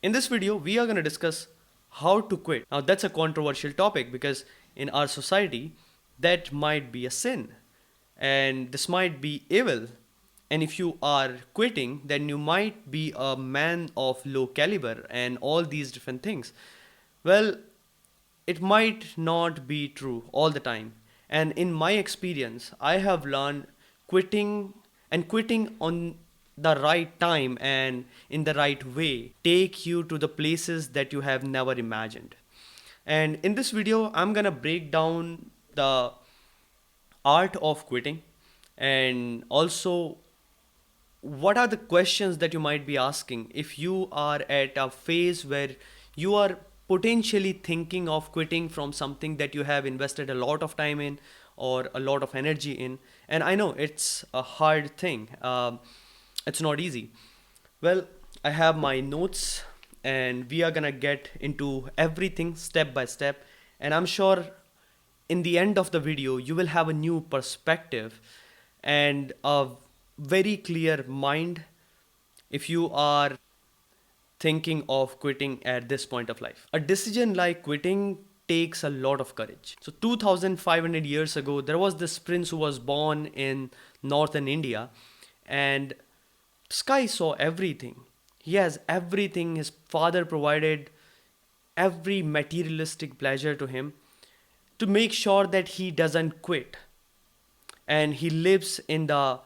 In this video, we are going to discuss how to quit. Now, that's a controversial topic because in our society, that might be a sin and this might be evil. And if you are quitting, then you might be a man of low caliber and all these different things. Well, it might not be true all the time. And in my experience, I have learned quitting and quitting on the right time and in the right way take you to the places that you have never imagined. And in this video, I'm gonna break down the art of quitting and also what are the questions that you might be asking if you are at a phase where you are potentially thinking of quitting from something that you have invested a lot of time in or a lot of energy in. And I know it's a hard thing, it's not easy. Well, I have my notes and we are gonna get into everything step by step, and I'm sure in the end of the video you will have a new perspective and a very clear mind if you are thinking of quitting at this point of life. A decision like quitting takes a lot of courage. So 2500 years ago there was this prince who was born in northern India, and Sky saw everything. He has everything. His father provided every materialistic pleasure to him to make sure that he doesn't quit. And he lives in the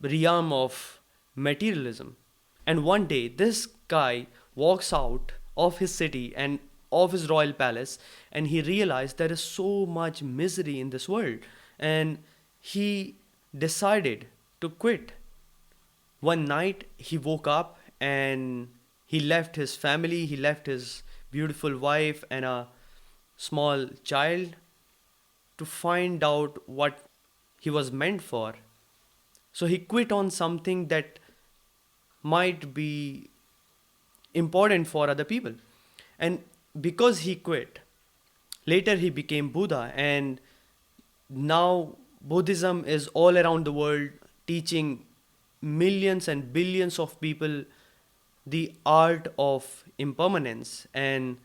realm of materialism. And one day, this guy walks out of his city and of his royal palace, and he realized there is so much misery in this world. And he decided to quit. One night, he woke up and he left his family, he left his beautiful wife and a small child to find out what he was meant for. So he quit on something that might be important for other people. And because he quit, later he became Buddha, and now Buddhism is all around the world teaching millions and billions of people the art of impermanence and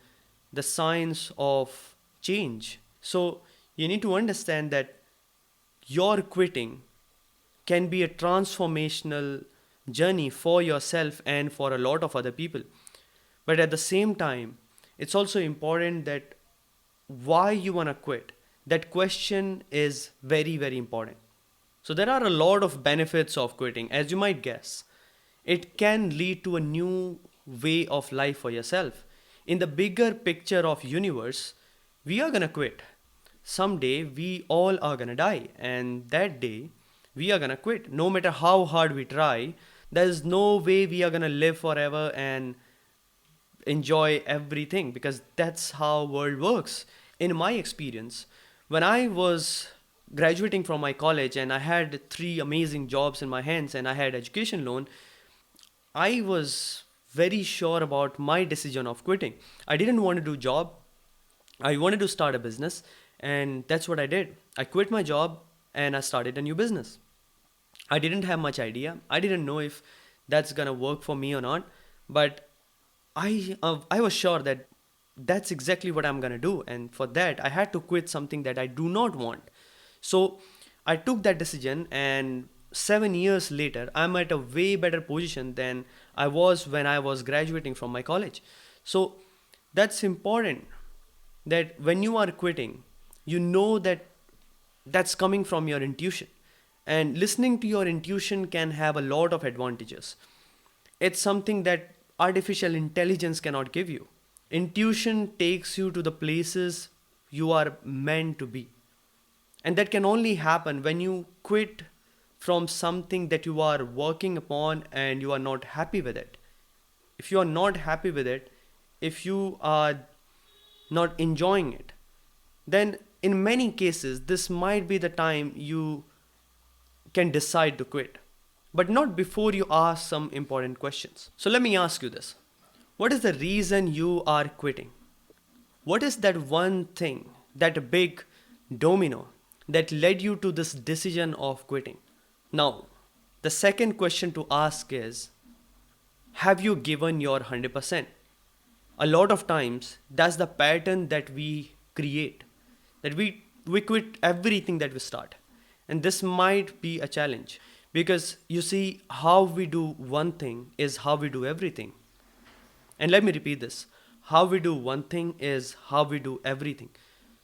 the science of change. So you need to understand that your quitting can be a transformational journey for yourself and for a lot of other people. But at the same time, it's also important that why you want to quit, that question is very, very important. So there are a lot of benefits of quitting, as you might guess. It can lead to a new way of life for yourself. In the bigger picture of universe, we are gonna quit. Someday we all are gonna die, and that day we are gonna quit. No matter how hard we try, there's no way we are gonna live forever and enjoy everything, because that's how world works. In my experience, when I was graduating from my college and I had three amazing jobs in my hands and I had education loan, I was very sure about my decision of quitting. I didn't want to do job. I wanted to start a business, and that's what I did. I quit my job and I started a new business. I didn't have much idea. I didn't know if that's gonna work for me or not, but I was sure that that's exactly what I'm gonna do, and for that I had to quit something that I do not want. So I took that decision, and 7 years later, I'm at a way better position than I was when I was graduating from my college. So that's important, that when you are quitting, you know that that's coming from your intuition. And listening to your intuition can have a lot of advantages. It's something that artificial intelligence cannot give you. Intuition takes you to the places you are meant to be. And that can only happen when you quit from something that you are working upon and you are not happy with it. If you are not happy with it, if you are not enjoying it, then in many cases, this might be the time you can decide to quit. But not before you ask some important questions. So let me ask you this. What is the reason you are quitting? What is that one thing, that big domino that led you to this decision of quitting? Now, the second question to ask is, have you given your 100%? A lot of times, that's the pattern that we create, that we quit everything that we start. And this might be a challenge because you see, how we do one thing is how we do everything. And let me repeat this: how we do one thing is how we do everything.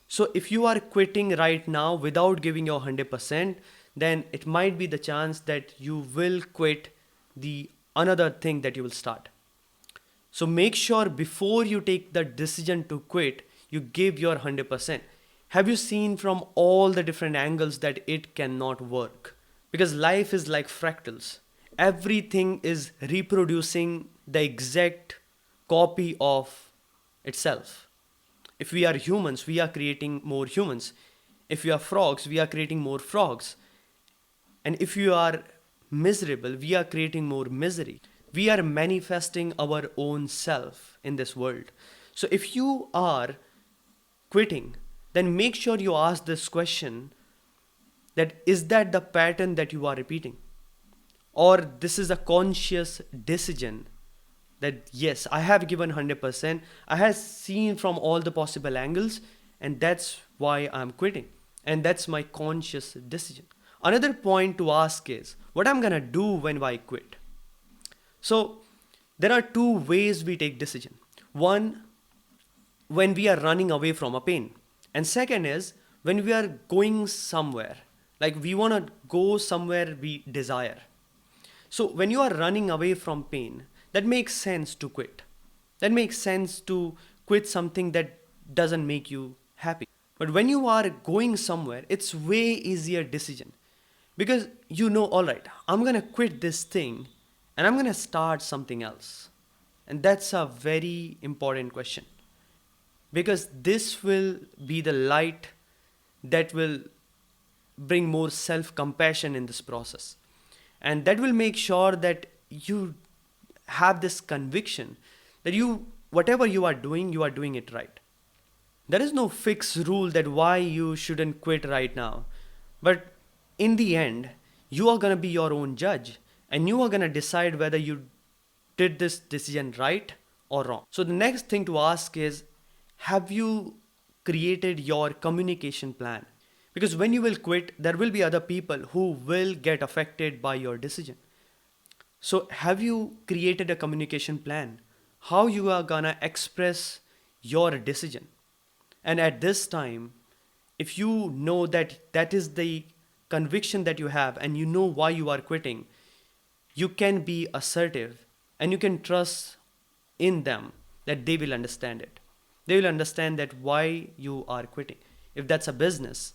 So if you are quitting right now without giving your 100%, then it might be the chance that you will quit the another thing that you will start. So make sure before you take the decision to quit, you give your 100%. Have you seen from all the different angles that it cannot work? Because life is like fractals. Everything is reproducing the exact copy of itself. If we are humans, we are creating more humans. If we are frogs, we are creating more frogs. And if you are miserable, we are creating more misery. We are manifesting our own self in this world. So if you are quitting, then make sure you ask this question, that is that the pattern that you are repeating? Or this is a conscious decision that yes, I have given 100%, I have seen from all the possible angles, and that's why I'm quitting. And that's my conscious decision. Another point to ask is, what I'm gonna do when I quit? So there are two ways we take decision. One, when we are running away from a pain. And second is when we are going somewhere, like we want to go somewhere we desire. So when you are running away from pain, that makes sense to quit. That makes sense to quit something that doesn't make you happy. But when you are going somewhere, it's way easier decision because you know, all right, I'm going to quit this thing and I'm going to start something else. And that's a very important question because this will be the light that will bring more self compassion in this process. And that will make sure that you have this conviction that you, whatever you are doing it right. There is no fixed rule that why you shouldn't quit right now. But in the end, you are going to be your own judge and you are going to decide whether you did this decision right or wrong. So the next thing to ask is, have you created your communication plan? Because when you will quit, there will be other people who will get affected by your decision. So have you created a communication plan? How you are gonna express your decision? And at this time, if you know that that is the conviction that you have and you know why you are quitting, you can be assertive and you can trust in them that they will understand it. They will understand that why you are quitting. If that's a business,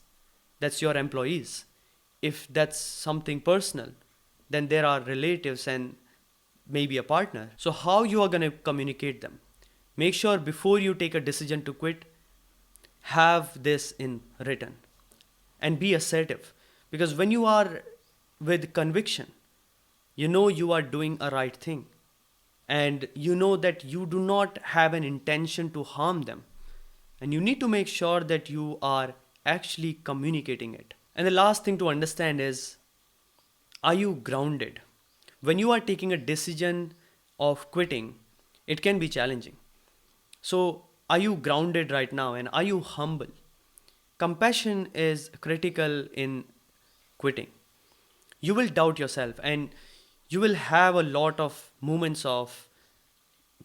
that's your employees. If that's something personal, then there are relatives and maybe a partner. So how you are going to communicate them? Make sure before you take a decision to quit, have this in written and be assertive. Because when you are with conviction, you know you are doing a right thing and you know that you do not have an intention to harm them. And you need to make sure that you are actually communicating it. And the last thing to understand is, are you grounded? When you are taking a decision of quitting, it can be challenging. So, are you grounded right now and are you humble? Compassion is critical in quitting. You will doubt yourself and you will have a lot of moments of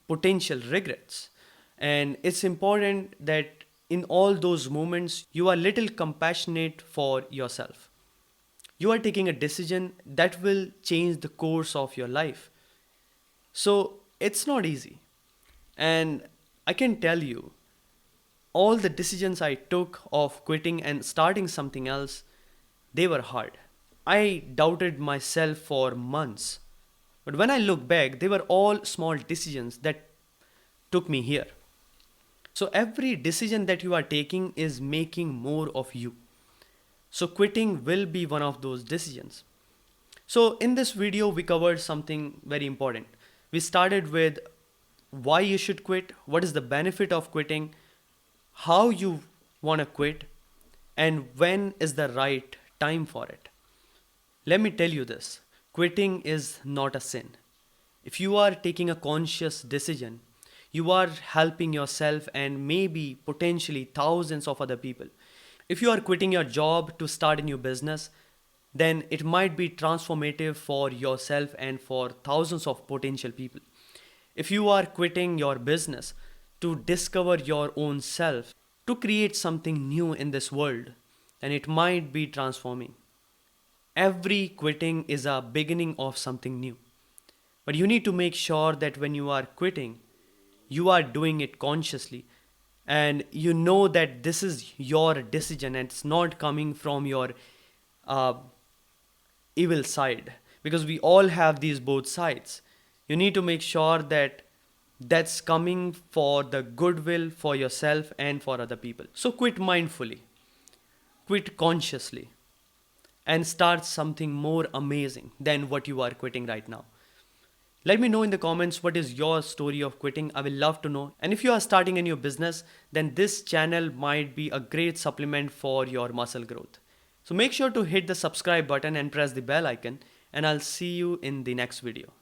potential regrets. And it's important that in all those moments, you are little compassionate for yourself. You are taking a decision that will change the course of your life. So it's not easy. And I can tell you, all the decisions I took of quitting and starting something else, they were hard. I doubted myself for months. But when I look back, they were all small decisions that took me here. So every decision that you are taking is making more of you. So quitting will be one of those decisions. So in this video, we covered something very important. We started with why you should quit, what is the benefit of quitting, how you want to quit, and when is the right time for it. Let me tell you this, quitting is not a sin. If you are taking a conscious decision, you are helping yourself and maybe potentially thousands of other people. If you are quitting your job to start a new business, then it might be transformative for yourself and for thousands of potential people. If you are quitting your business to discover your own self, to create something new in this world, then it might be transforming. Every quitting is a beginning of something new. But you need to make sure that when you are quitting, you are doing it consciously and you know that this is your decision and it's not coming from your uh, evil side, because we all have these both sides. You need to make sure that that's coming for the goodwill for yourself and for other people. So quit mindfully, quit consciously, and start something more amazing than what you are quitting right now. Let me know in the comments what is your story of quitting. I will love to know. And if you are starting a new business, then this channel might be a great supplement for your muscle growth. So make sure to hit the subscribe button and press the bell icon, and I'll see you in the next video.